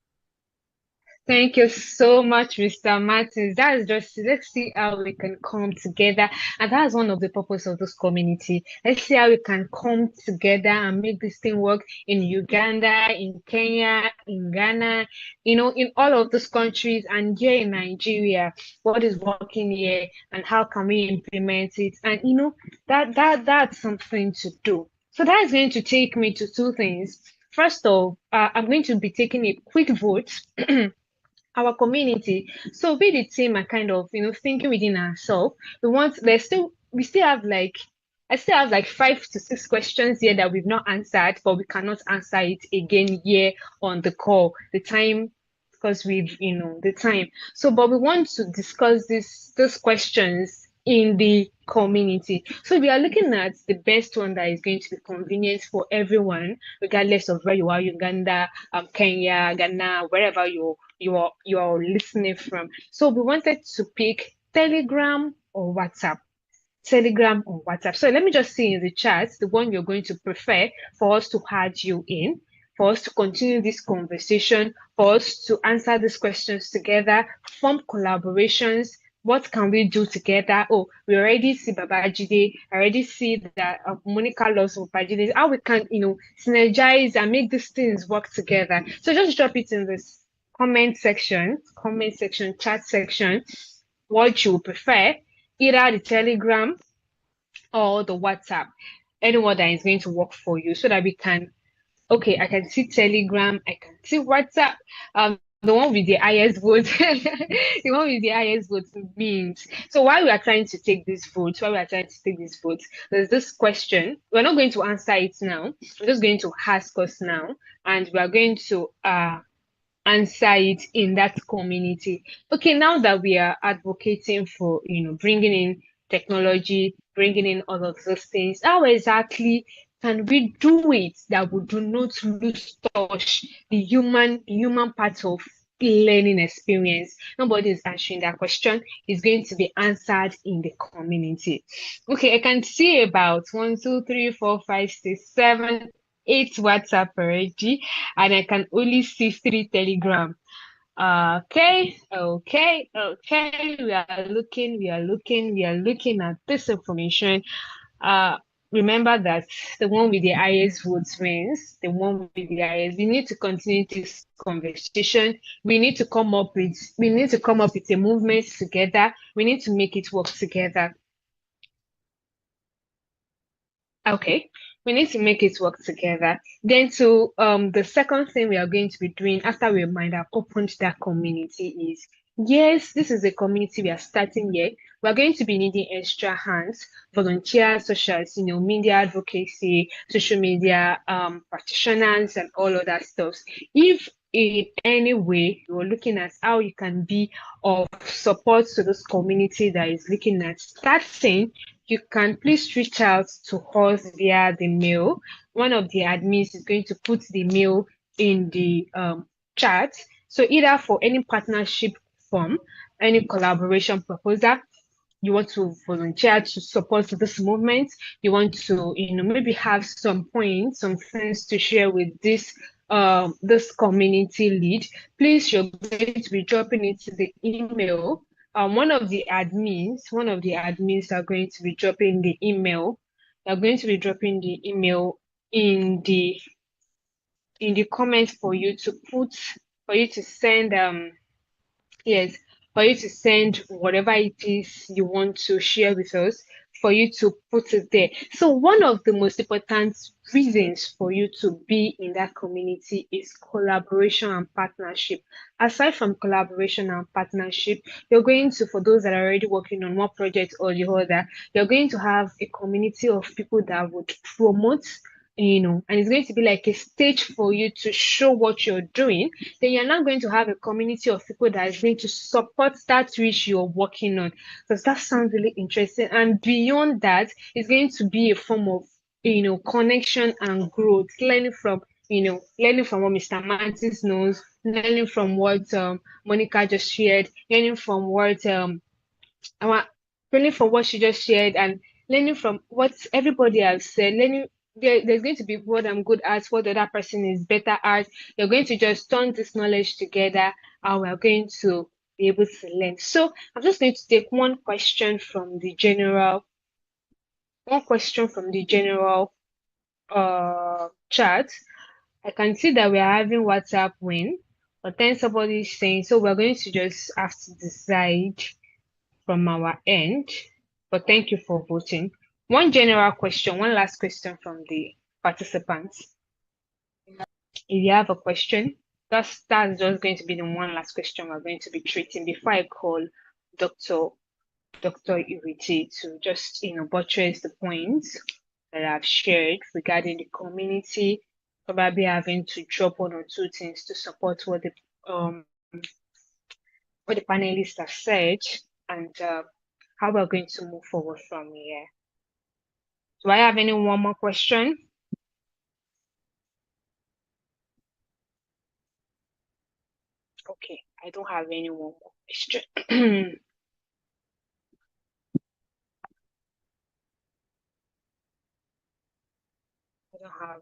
Speaker 1: Thank you so much, Mr. Martins. That is just, let's see how we can come together. And that's one of the purpose of this community. Let's see how we can come together and make this thing work in Uganda, in Kenya, in Ghana, in all of those countries, and here in Nigeria, what is working here and how can we implement it? And that's something to do. So that's going to take me to two things. First off, I'm going to be taking a quick vote. Our community. So we the team are kind of, thinking within ourselves. I still have like 5 to 6 questions here that we've not answered, but we cannot answer it again here on the call. The time, because the time. So, but we want to discuss these questions in the community. So we are looking at the best one that is going to be convenient for everyone, regardless of where you are, Uganda, Kenya, Ghana, wherever you are listening from. So we wanted to pick Telegram or WhatsApp. Telegram or WhatsApp. So let me just see in the chat the one you're going to prefer for us to add you in, for us to continue this conversation, for us to answer these questions together, form collaborations. What can we do together? Oh, we already see Babajide. I already see that Monica loves Babajide. How we can, synergize and make these things work together. So just drop it in this comment section, chat section, what you prefer, either the Telegram or the WhatsApp, anyone that is going to work for you, so that we can, okay, I can see Telegram, I can see WhatsApp, the one with the highest vote, the one with the highest vote means. So while we are trying to take this vote, there's this question. We're not going to answer it now. We're just going to ask us now, and we are going to answer it in that community. Okay, now that we are advocating for, bringing in technology, bringing in all of those things, how exactly can we do it that we do not lose touch the human part of learning experience? Nobody is answering that question. It's going to be answered in the community. Okay, I can see about 1, 2, 3, 4, 5, 6, 7, 8 WhatsApp already, and I can only see 3 Telegram. Okay. We are looking at this information. Remember that the one with the highest votes wins. The one with the highest. We need to continue this conversation. We need to come up with a movement together. We need to make it work together. Okay, we need to make it work together. Then to the second thing we are going to be doing after we might have opened that community is, yes, this is a community we are starting here. We're going to be needing extra hands, volunteers such as media advocacy, social media practitioners, and all of that stuff. If in any way you're looking at how you can be of support to this community that is looking at starting, you can please reach out to us via the mail. One of the admins is going to put the mail in the chat. So either for any partnership form, any collaboration proposal, you want to volunteer to support this movement, you want to, maybe have some points, some things to share with this community lead, please, you're going to be dropping it to the email. One of the admins are going to be dropping the email. They're going to be dropping the email in the comments for you to send yes, for you to send whatever it is you want to share with us, for you to put it there. So one of the most important reasons for you to be in that community is collaboration and partnership. Aside from collaboration and partnership, you're going to, for those that are already working on one project or the other, you're going to have a community of people that would promote, and it's going to be like a stage for you to show what you're doing. Then you're not going to have a community of people that is going to support that which you're working on. Because that sounds really interesting. And beyond that, it's going to be a form of, connection and growth, learning from what Mr. Martins knows, learning from what Monica just shared, learning from what she just shared, and learning from what everybody has said, there's going to be what I'm good at, what the other person is better at. You're going to just turn this knowledge together, and we're going to be able to learn. So I'm just going to take one question from the general chat. I can see that we are having WhatsApp win, but then somebody is saying, so we're going to just have to decide from our end. But thank you for voting. One last question from the participants. If you have a question, that's just going to be the one last question we're going to be treating before I call Dr. Iriti to just buttress the points that I've shared regarding the community, probably having to drop one or two things to support what the panelists have said, and how we're going to move forward from here. Do I have one more question? Okay, I don't have any one more question. I don't have.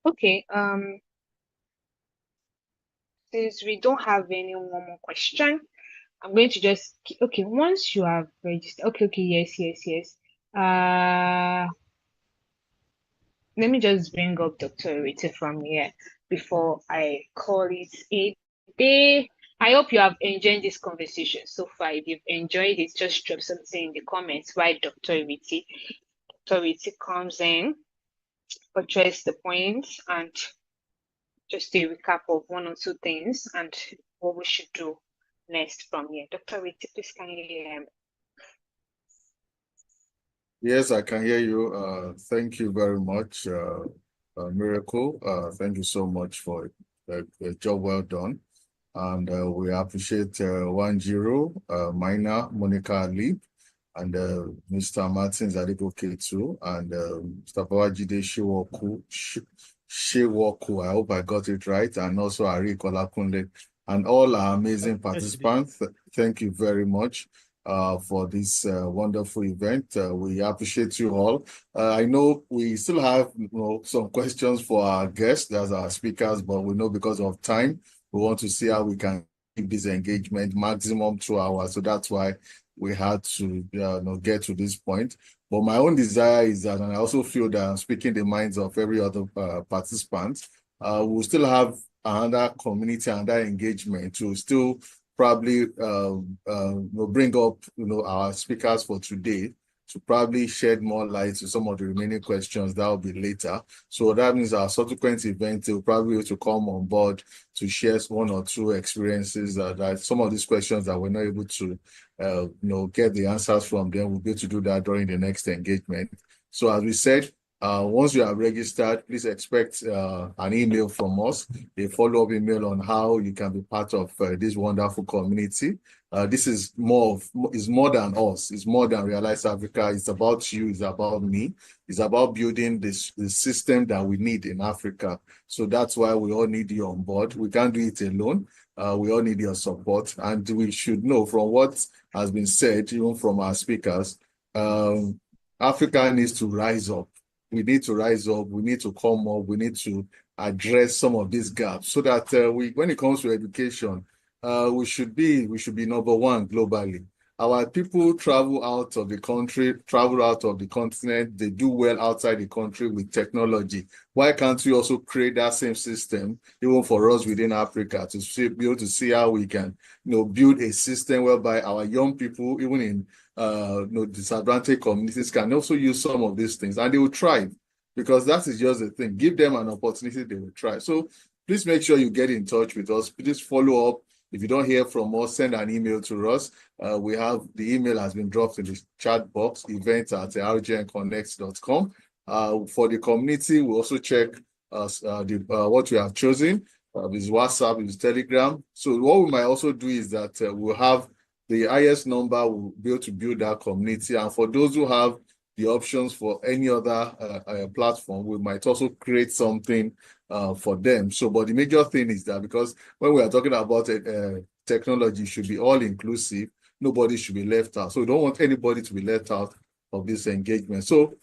Speaker 1: Okay. Since we don't have any one more question, I'm going to just once you have registered. Okay, yes. Let me just bring up Dr. Rita from here before I call it a day. I hope you have enjoyed this conversation so far. If you've enjoyed it, just drop something in the comments while Dr. Rita comes in, address the points, and just a recap of one or two things and what we should do next from here. Dr. Rita, please can you hear me?
Speaker 6: Yes, I can hear you. Thank you very much, Miracle. Thank you so much for a job well done. And we appreciate 10 Minor, Monica Ali, and Mr. Martins Adigoke too, and Mr. Bawajide Shewoku. I hope I got it right. And also Ari Kolakunle. and all our amazing participants. Thank you very much for this wonderful event. We appreciate you all. I know we still have some questions for our guests as our speakers, but we know because of time, we want to see how we can keep this engagement maximum 2 hours. So that's why we had to get to this point. But my own desire is that, and I also feel that I'm speaking the minds of every other participant, we'll still have another community, another engagement to still probably bring up our speakers for today to probably shed more light to some of the remaining questions that will be later. So that means our subsequent event will probably be to come on board to share 1 or 2 experiences that some of these questions that we're not able to get the answers from them. We'll be able to do that during the next engagement. So as we said, once you are registered, please expect an email from us, a follow-up email on how you can be part of this wonderful community. This is more than us. It's more than Rhealyz Africa. It's about you. It's about me. It's about building the system that we need in Africa. So that's why we all need you on board. We can't do it alone. We all need your support. And we should know from what has been said, even from our speakers, Africa needs to rise up. We need to rise up. We need to come up. We need to address some of these gaps so that when it comes to education, we should be number 1 globally. Our people travel out of the country, travel out of the continent. They do well outside the country with technology. Why can't we also create that same system, even for us within Africa, to be able to see how we can, build a system whereby our young people, even in disadvantaged communities, can also use some of these things, and they will thrive, because that is just the thing. Give them an opportunity, they will try. So please make sure you get in touch with us. Please follow up. If you don't hear from us, send an email to us. We have the email has been dropped in the chat box, events@rgnconnect.com. For the community, we also check what we have chosen. Is WhatsApp, is Telegram. So what we might also do is that we'll have the highest number. We'll be able to build that community. And for those who have the options for any other platform, we might also create something for them. So, but the major thing is that, because when we are talking about technology, should be all inclusive. Nobody should be left out. So we don't want anybody to be left out of this engagement. So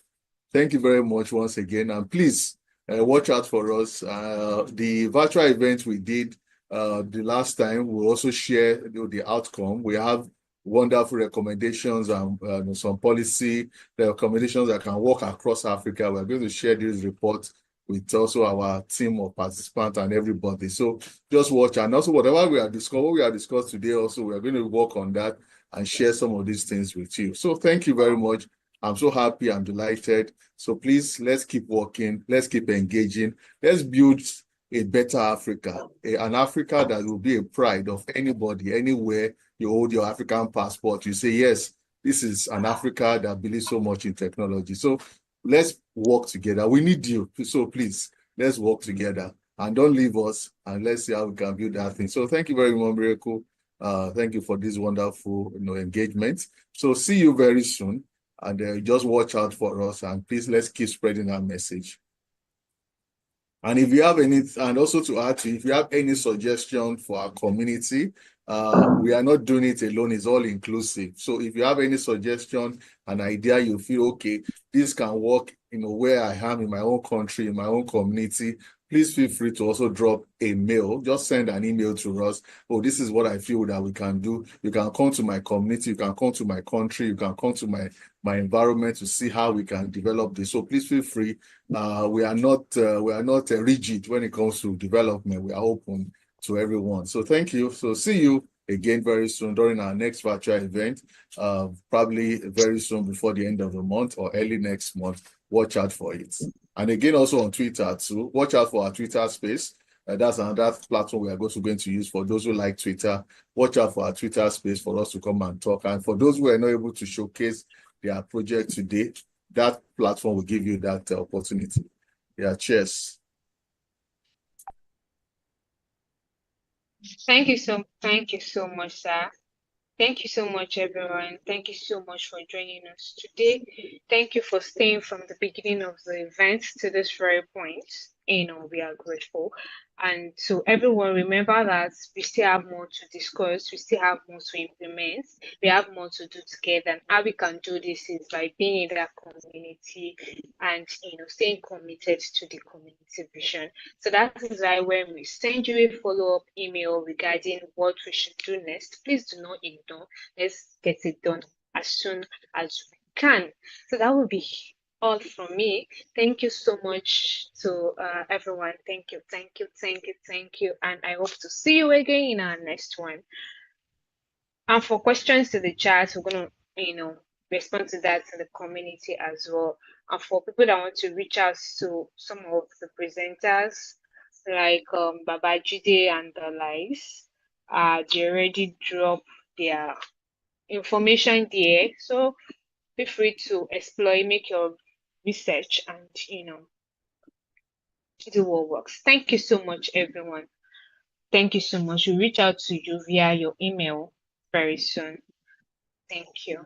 Speaker 6: thank you very much once again. And please watch out for us. The virtual event we did the last time, we'll also share the outcome. We have wonderful recommendations and some policy recommendations that can work across Africa. We're going to share these reports with also our team of participants and everybody. So just watch. And also what we are discussed today, also we are going to work on that and share some of these things with you. So thank you very much. I'm so happy. I'm delighted. So please, let's keep working. Let's keep engaging. Let's build a better Africa, an Africa that will be a pride of anybody, anywhere you hold your African passport. You say, yes, this is an Africa that believes so much in technology. So let's work together. We need you. So please, let's work together and don't leave us, and let's see how we can build that thing. So thank you very much, Miracle. Thank you for this wonderful engagement. So see you very soon, and just watch out for us, and please, let's keep spreading our message. And if you have any, and also to add to, if you have any suggestion for our community, we are not doing it alone, it's all inclusive. So if you have any suggestion, an idea, you feel, okay, this can work, where I am in my own country, in my own community, please feel free to also drop a mail. Just send an email to us. Oh, this is what I feel that we can do. You can come to my community, you can come to my country, you can come to my environment to see how we can develop this. So please feel free. We are not rigid when it comes to development. We are open to everyone. So thank you. So see you again very soon during our next virtual event, probably very soon before the end of the month or early next month. Watch out for it. And again, also on Twitter too. Watch out for our Twitter space. That's another platform we are also going to use for those who like Twitter. Watch out for our Twitter space for us to come and talk. And for those who are not able to showcase their project today, that platform will give you that opportunity. Yeah, cheers.
Speaker 1: Thank you so much, sir. Thank you so much, everyone. Thank you so much for joining us today. Thank you for staying from the beginning of the event to this very point. we are grateful. And so everyone, remember that we still have more to discuss, we still have more to implement, we have more to do together. And how we can do this is by being in that community and staying committed to the community vision. So that is why when we send you a follow-up email regarding what we should do next, please do not ignore. Let's get it done as soon as we can. So that will be all from me. Thank you so much to everyone. Thank you. And I hope to see you again in our next one. And for questions to the chat, we're gonna, respond to that in the community as well. And for people that want to reach out to some of the presenters, like Babajide and the likes, they already drop their information there. So feel free to explore, make your research, and do what works. Thank you so much, everyone. Thank you so much. We'll reach out to you via your email very soon. Thank you.